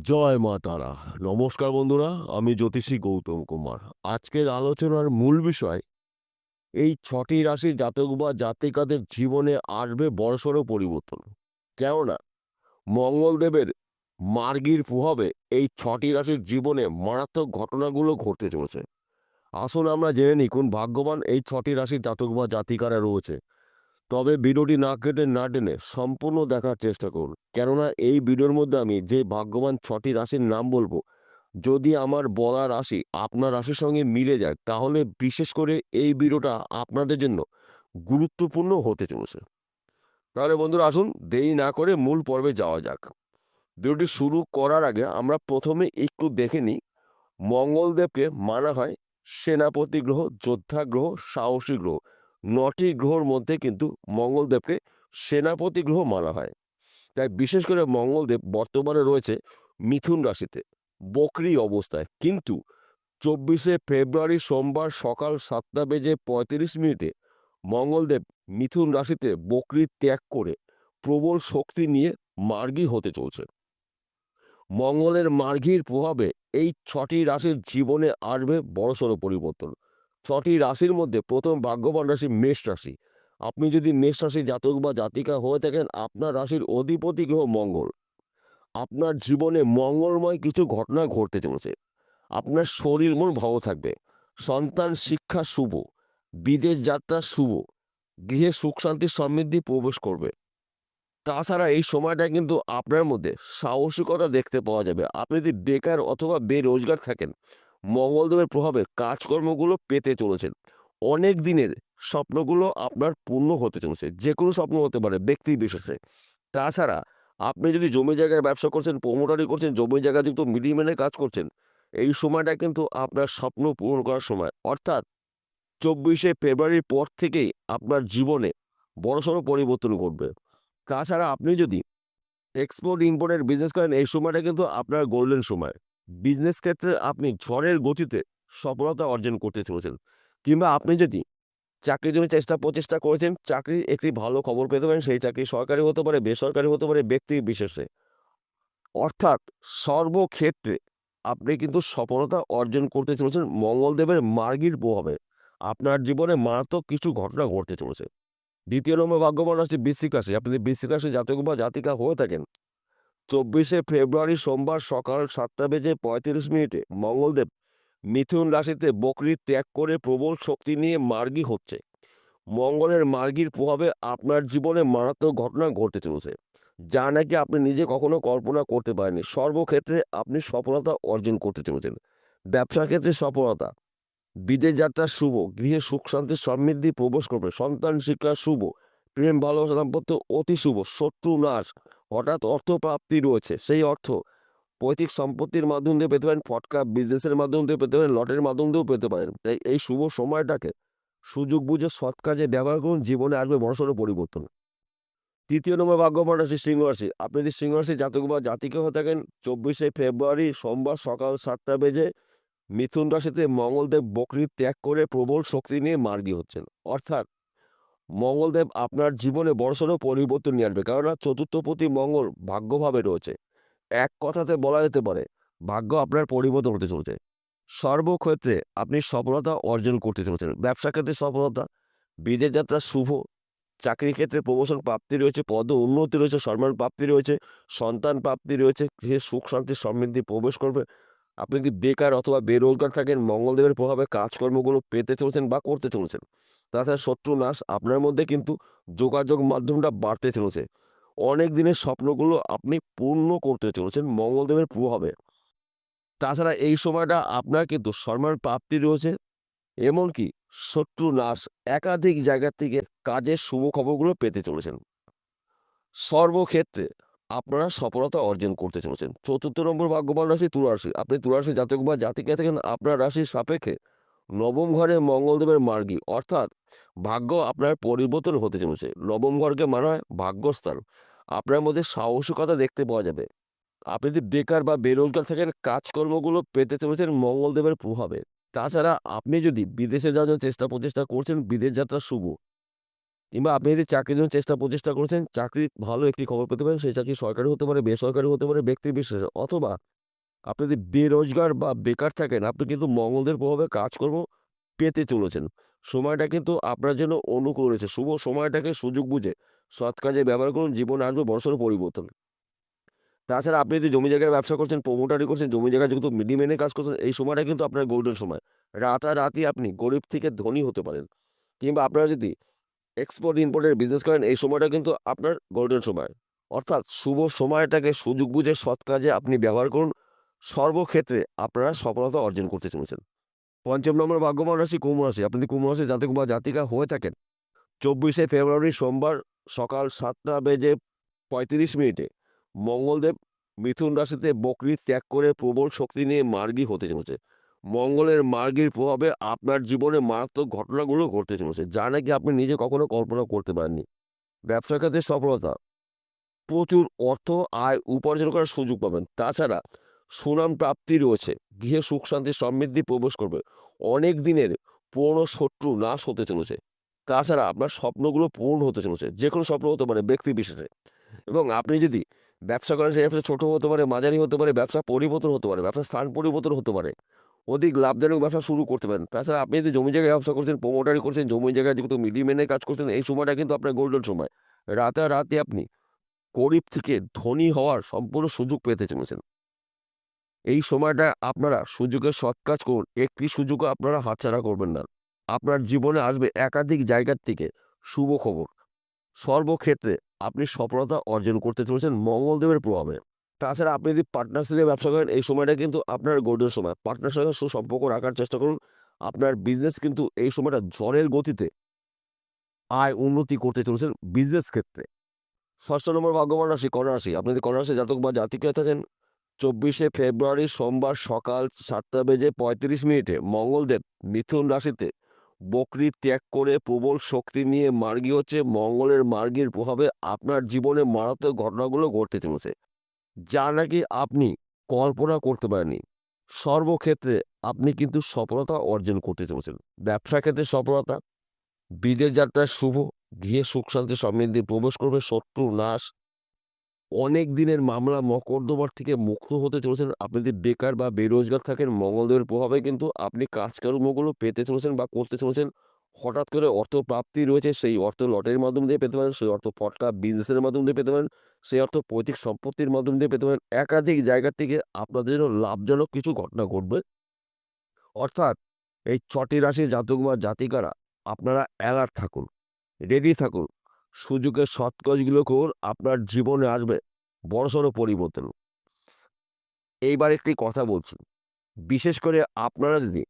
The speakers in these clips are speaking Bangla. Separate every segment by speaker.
Speaker 1: জয় মা তারা। নমস্কার বন্ধুরা, আমি জ্যোতিষী গৌতম কুমার। আজকের আলোচনার মূল বিষয়, এই ছটি রাশির জাতক বা জাতিকাদের জীবনে আসবে বড়সড় পরিবর্তন। কেননা মঙ্গলদেবের মার্গীর প্রভাবে এই ছটি রাশির জীবনে মারাত্মক ঘটনাগুলো ঘটতে চলেছে। আসুন আমরা জেনে নিই কোন ভাগ্যবান এই ছটি রাশির জাতক বা জাতিকারা রয়েছে। তবে ভিডিওটি না কেটে না টেনে সম্পূর্ণ দেখার চেষ্টা করুন, কেননা এই ভিডিওর মধ্যে আমি যে ভাগ্যবান ছটি রাশির নাম বলবো, যদি আমার বলা রাশি আপনার রাশির সঙ্গে মিলে যায়, তাহলে বিশেষ করে এই ভিডিওটা আপনাদের জন্য গুরুত্বপূর্ণ হতে চলেছে। তাহলে বন্ধুরা, আসুন দেরি না করে মূল পর্বে যাওয়া যাক। ভিডিওটি শুরু করার আগে আমরা প্রথমে একটু দেখে নিই, মঙ্গলদেবকে মানা হয় সেনাপতি গ্রহ, যোদ্ধা গ্রহ, সাহসী গ্রহ। ৯টি গ্রহর মধ্যে কিন্তু মঙ্গলদেবকে সেনাপতি গ্রহ মানা হয়। তাই বিশেষ করে মঙ্গলদেব বর্তমানে রয়েছে মিথুন রাশিতে বক্রী অবস্থায়, কিন্তু 24শে ফেব্রুয়ারি সোমবার সকাল 7:35 মঙ্গলদেব মিথুন রাশিতে বক্রী ত্যাগ করে প্রবল শক্তি নিয়ে মার্গী হতে চলছে। মঙ্গলের মার্গীর প্রভাবে এই ছটি রাশির জীবনে আসবে বড়সড় পরিবর্তন। ছটি রাশির মধ্যে প্রথম ভাগ্যবান রাশি মেষ রাশি। আপনি যদি মেষ রাশি জাতক বা জাতিকা হয়ে থাকেন, আপনার রাশির অধিপতি গ্রহ মঙ্গল। আপনার জীবনে মঙ্গলময় কিছু ঘটনা ঘটতে চলেছে। আপনার শরীর মন ভালো থাকবে, সন্তান শিক্ষা শুভ, বিদেশ যাত্রা শুভ, গৃহে সুখ শান্তি সমৃদ্ধি প্রবেশ করবে। তাছাড়া এই সময়টা কিন্তু আপনার মধ্যে সাহসিকতা দেখতে পাওয়া যাবে। আপনি যদি বেকার অথবা বেরোজগার থাকেন, মঙ্গলদেবের প্রভাবে কাজকর্মগুলো পেতে চলেছেন। অনেক দিনের স্বপ্নগুলো আপনার পূর্ণ হতে চলেছে। যে কোনো স্বপ্ন হতে পারে ব্যক্তি বিশেষে। তাছাড়া আপনি যদি জমি জায়গায় ব্যবসা করছেন, প্রমোটারি করছেন, জমি জায়গাযুক্ত মিডলম্যানের কাজ করছেন, এই সময়টা কিন্তু আপনার স্বপ্ন পূরণ করার সময়। অর্থাৎ 24শে ফেব্রুয়ারির পর থেকেই আপনার জীবনে বড়সড় পরিবর্তন ঘটবে। তাছাড়া আপনি যদি এক্সপোর্ট ইম্পোর্টের বিজনেস করেন, এই সময়টা কিন্তু আপনার গোল্ডেন সময়। বিজনেস ক্ষেত্রে আপনি ঝড়ের গতিতে সফলতা অর্জন করতে চলেছেন। কিংবা আপনি যদি চাকরির জন্য প্রচেষ্টা করেছেন, চাকরির একটি ভালো খবর পেতে পারেন। সেই চাকরি সরকারি হতে পারে, বেসরকারি হতে পারে, ব্যক্তি বিশেষে। অর্থাৎ সর্বক্ষেত্রে আপনি কিন্তু সফলতা অর্জন করতে চলেছেন মঙ্গলদেবের মার্গীর প্রভাবে। আপনার জীবনে মারাত্মক কিছু ঘটনা ঘটতে চলেছে। দ্বিতীয় নম্বর ভাগ্যবান রাশি বৃশ্চিক রাশি। আপনি যদি বৃশ্চিক রাশি জাতক বা জাতিকা হয়ে থাকেন, 24শে ফেব্রুয়ারি সোমবার সকাল 7:35 মঙ্গলদেব মিথুন রাশিতে বকরি ত্যাগ করে প্রবল শক্তি নিয়ে মার্গী হচ্ছে। মঙ্গলের মার্গীর প্রভাবে আপনার জীবনে মারাত্মক ঘটনা ঘটতে চলেছে, যা নাকি আপনি নিজে কখনো কল্পনা করতে পারেননি। সর্বক্ষেত্রে আপনি সফলতা অর্জন করতে চলেছেন। ব্যবসা ক্ষেত্রে সফলতা, বিদেশ যাত্রা শুভ, গৃহে সুখ শান্তি সমৃদ্ধি প্রবেশ করবে, সন্তান শিক্ষা শুভ, প্রেম ভালোবাসা দাম্পত্য অতি শুভ, শত্রু নাশ, হঠাৎ অর্থ প্রাপ্তি রয়েছে। সেই অর্থ পৈতৃক সম্পত্তির মাধ্যম দিয়ে পেতে পারেন, ফটকা বিজনেসের মাধ্যম দিয়ে পেতে পারেন, লটের মাধ্যম দিয়েও পেতে পারেন। তাই এই শুভ সময়টাকে সুযোগ বুঝে সৎ কাজে ব্যবহার করুন, জীবনে আসবে বড়সড় পরিবর্তন। তৃতীয় নম্বর ভাগ্যবান রাশি সিংহ রাশি। আপনি যদি সিংহ রাশি জাতক বা জাতিকা হয়ে থাকেন, 24শে ফেব্রুয়ারি সোমবার সকাল 7টা বেজে মিথুন রাশিতে মঙ্গলদেব বকরি ত্যাগ করে প্রবল শক্তি নিয়ে মার্গী হচ্ছেন। অর্থাৎ মঙ্গলদেব আপনার জীবনে বড়সড় পরিবর্তন নিয়ে আসবে, কেননা চতুর্থপতি মঙ্গল ভাগ্যভাবে রয়েছে। এক কথাতে বলা যেতে পারে ভাগ্য আপনার পরিবর্তন হতে চলছে। সর্বক্ষেত্রে আপনি সফলতা অর্জন করতে চলেছেন। ব্যবসা ক্ষেত্রে সফলতা, বিদেশ যাত্রা শুভ, চাকরি ক্ষেত্রে প্রমোশন প্রাপ্তি রয়েছে, পদ উন্নতি রয়েছে, সম্মান প্রাপ্তি রয়েছে, সন্তান প্রাপ্তি রয়েছে, গৃহে সুখ শান্তি সমৃদ্ধি প্রবেশ করবে। আপনি যদি বেকার অথবা বেরোজগার থাকেন, মঙ্গলদেবের প্রভাবে কাজকর্মগুলো পেতে চলেছেন বা করতে চলেছেন। তাছাড়া শত্রু নাশ, আপনার মধ্যে কিন্তু যোগাযোগ মাধ্যমটা বাড়তে চলেছে। অনেক দিনের স্বপ্নগুলো আপনি পূর্ণ করতে চলেছেন মঙ্গলদেবের প্রভাবে। তাছাড়া এই সময়টা আপনার কিন্তু সম্মান প্রাপ্তি রয়েছে, এমনকি শত্রু নাশ, একাধিক জায়গা থেকে কাজের শুভ খবরগুলো পেতে চলেছেন। সর্বক্ষেত্রে আপনারা সফলতা অর্জন করতে চলেছেন। চতুর্থ নম্বর ভাগ্যবান রাশি তুলা রাশি। আপনি তুলা রাশি জাতক বা জাতিকা থাকেন, আপনার রাশির সাপেক্ষে নবম ঘরে মঙ্গলদেবের মার্গী। অর্থাৎ ভাগ্য আপনার পরিবর্তন হতে চলেছে। নবম ঘরকে মানা হয় ভাগ্যস্থান। আপনার মধ্যে সাহসিকতা দেখতে পাওয়া যাবে। আপনি যদি বেকার বা বেরোজগার থাকেন, কাজকর্মগুলো পেতে চলেছেন মঙ্গলদেবের প্রভাবে। তাছাড়া আপনি যদি বিদেশে যাওয়ার জন্য প্রচেষ্টা করছেন, বিদেশ যাত্রা শুভ। কিংবা আপনি যদি চাকরির জন্য প্রচেষ্টা করছেন, চাকরির ভালো একটি খবর পেতে পারেন। সেই চাকরি সরকারি হতে পারে, বেসরকারি হতে পারে, ব্যক্তি বিশেষে। অথবা আপনি যদি বেরোজগার বা বেকার থাকেন, আপনি কিন্তু মঙ্গলদের প্রভাবে কাজকর্ম পেতে চলেছেন। সময়টা কিন্তু আপনার জন্য অনুকূল রয়েছে। শুভ সময়টাকে সুযোগ বুঝে সৎ কাজে ব্যবহার করুন, জীবনে আসবে বড়সড় পরিবর্তন। তাছাড়া আপনি যদি জমি জায়গার ব্যবসা করছেন, প্রমোটারি করছেন, জমি জায়গায় যেহেতু মিডলম্যানে কাজ করছেন, এই সময়টা কিন্তু আপনার গোল্ডেন সময়। রাতারাতি আপনি গরিব থেকে ধনী হতে পারেন। কিংবা আপনারা যদি এক্সপোর্ট ইম্পোর্টের বিজনেস করেন, এই সময়টা কিন্তু আপনার গোল্ডেন সময়। অর্থাৎ শুভ সময়টাকে সুযোগ বুঝে সৎ কাজে আপনি ব্যবহার করুন। সর্বক্ষেত্রে আপনারা সফলতা অর্জন করতে চলেছেন। ৫ম নম্বর ভাগ্যবান রাশি কুম্ভ রাশি। আপনি যদি কুম্ভ রাশির জাতক বা জাতিকা হয়ে থাকেন, ২৪শে ফেব্রুয়ারি সোমবার সকাল ৭টা বেজে ৩৫ মিনিটে মঙ্গলদেব মিথুন রাশিতে বকরি ত্যাগ করে প্রবল শক্তি নিয়ে মার্গী হতে চলেছে। মঙ্গলের মার্গীর প্রভাবে আপনার জীবনে মারাত্মক ঘটনাগুলো ঘটতে চলেছে, যা নাকি আপনি নিজে কখনো কল্পনা করতে পারেননি। ব্যবসা ক্ষেত্রে সফলতা, প্রচুর অর্থ আয় উপার্জন করার সুযোগ পাবেন। তাছাড়া সুনাম প্রাপ্তি রয়েছে, গৃহে সুখ শান্তি সমৃদ্ধি প্রবেশ করবে। অনেক দিনের পুরনো শত্রু নাশ হতে চলেছে। তাছাড়া আপনার স্বপ্নগুলো পূরণ হতে চলেছে, যে কোনো স্বপ্ন হতে পারে ব্যক্তি বিশেষে। এবং আপনি যদি ব্যবসা করেন, সেই ব্যবসা ছোটো হতে পারে, মাঝারি হতে পারে, ব্যবসা পরিবর্তন হতে পারে, ব্যবসার স্থান পরিবর্তন হতে পারে, অধিক লাভজনক ব্যবসা শুরু করতে পারেন। তাছাড়া আপনি যদি জমি জায়গায় ব্যবসা করছেন, প্রমোটারি করছেন, জমি জায়গায় যেহেতু মিডিলম্যানে কাজ করছেন, এই সময়টা কিন্তু আপনার গোল্ডেন সময়। রাতারাতি আপনি গরিব থেকে ধনী হওয়ার সম্পূর্ণ সুযোগ পেতে চলেছেন। এই সময়টা আপনারা সুযোগের সৎ কাজ করুন। একটি সুযোগও আপনারা হাতছাড়া করবেন না। আপনার জীবনে আসবে একাধিক জায়গার থেকে শুভ খবর। সর্বক্ষেত্রে আপনি সফলতা অর্জন করতে চলেছেন মঙ্গলদেবের প্রভাবে। তাছাড়া আপনি যদি পার্টনারশিপে ব্যবসা করেন, এই সময়টা কিন্তু আপনার গোল্ডেন সময়। পার্টনার সঙ্গে সুসম্পর্ক রাখার চেষ্টা করুন। আপনার বিজনেস কিন্তু এই সময়টা ঝড়ের গতিতে আয় উন্নতি করতে চলেছেন বিজনেস ক্ষেত্রে। ৬ষ্ঠ নম্বর ভাগ্যবান রাশি কন্যা রাশি। আপনি যদি কন্যা রাশি জাতক বা জাতিকা থাকেন, ২৪শে ফেব্রুয়ারি সোমবার সকাল ৭টা বেজে ৩৫ মিনিটে মঙ্গলদেব মিথুন রাশিতে বকরি ত্যাগ করে প্রবল শক্তি নিয়ে মার্গী হচ্ছে। মঙ্গলের মার্গীর প্রভাবে আপনার জীবনে মারাত্মক ঘটনাগুলো ঘটতে চলেছে, যা নাকি আপনি কল্পনা করতে পারেননি। সর্বক্ষেত্রে আপনি কিন্তু সফলতা অর্জন করতে চলেছেন। ব্যবসা ক্ষেত্রে সফলতা, বিদেশ যাত্রা শুভ, গৃহে সুখ শান্তি সমৃদ্ধি প্রবেশ করবে, শত্রু নাশ, অনেক দিনের মামলা মকদ্দমার থেকে মুক্ত হতে চলেছেন। আপনি যদি বেকার বা বেরোজগার থাকেন, মঙ্গলদেবের প্রভাবে কিন্তু আপনি কাজকর্মগুলো পেতে চলেছেন বা করতে চলেছেন। হঠাৎ করে অর্থ প্রাপ্তি রয়েছে, সেই অর্থ লটারির মাধ্যম দিয়ে পেতে পারেন, সেই অর্থ ফটকা বিজনেসের মাধ্যম দিয়ে পেতে পারেন, সেই অর্থ পৈতৃক সম্পত্তির মাধ্যম দিয়ে পেতে পারেন। একাধিক জায়গা থেকে আপনাদের জন্য লাভজনক কিছু ঘটনা ঘটবে। অর্থাৎ এই ৬টি রাশির জাতক বা জাতিকারা আপনারা অ্যালার্ট থাকুন, রেডি থাকুন। সুযোগের সৎ কাজগুলো করুন, আপনার জীবনে আসবে বড়সড় পরিবর্তন। এইবার একটি কথা বলছি, বিশেষ করে আপনারা যদি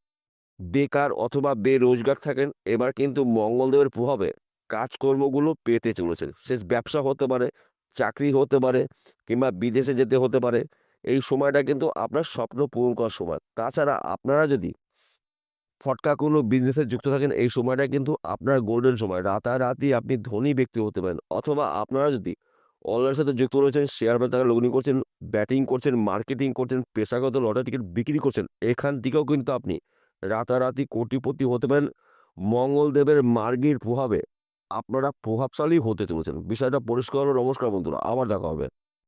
Speaker 1: বেকার অথবা বেরোজগার থাকেন, এবার কিন্তু মঙ্গলদেবের প্রভাবে কাজকর্মগুলো পেতে চলেছেন। সে ব্যবসা হতে পারে, চাকরি হতে পারে, কিংবা বিদেশে যেতে হতে পারে। এই সময়টা কিন্তু আপনার স্বপ্ন পূরণ করার সময়। তাছাড়া আপনারা যদি ফটকা কোনো বিজনেসে যুক্ত থাকেন, এই সময়টা কিন্তু আপনার গোল্ডেন সময়। রাতারাতি আপনি ধনী ব্যক্তি হতে পারেন। অথবা আপনারা যদি অনলাইনের সাথে যুক্ত রয়েছেন, শেয়ার বাজারে লগ্নি করছেন, ব্যাটিং করছেন, মার্কেটিং করছেন, পেশাগত লটারি টিকিট বিক্রি করছেন, এখান থেকেও কিন্তু আপনি রাতারাতি কোটিপতি হতে পারেন। মঙ্গলদেবের মার্গীর প্রভাবে আপনারা প্রভাবশালী হতে চলেছেন। বিষয়টা পরিষ্কার হলো। নমস্কার বন্ধুরা, আবার দেখা হবে।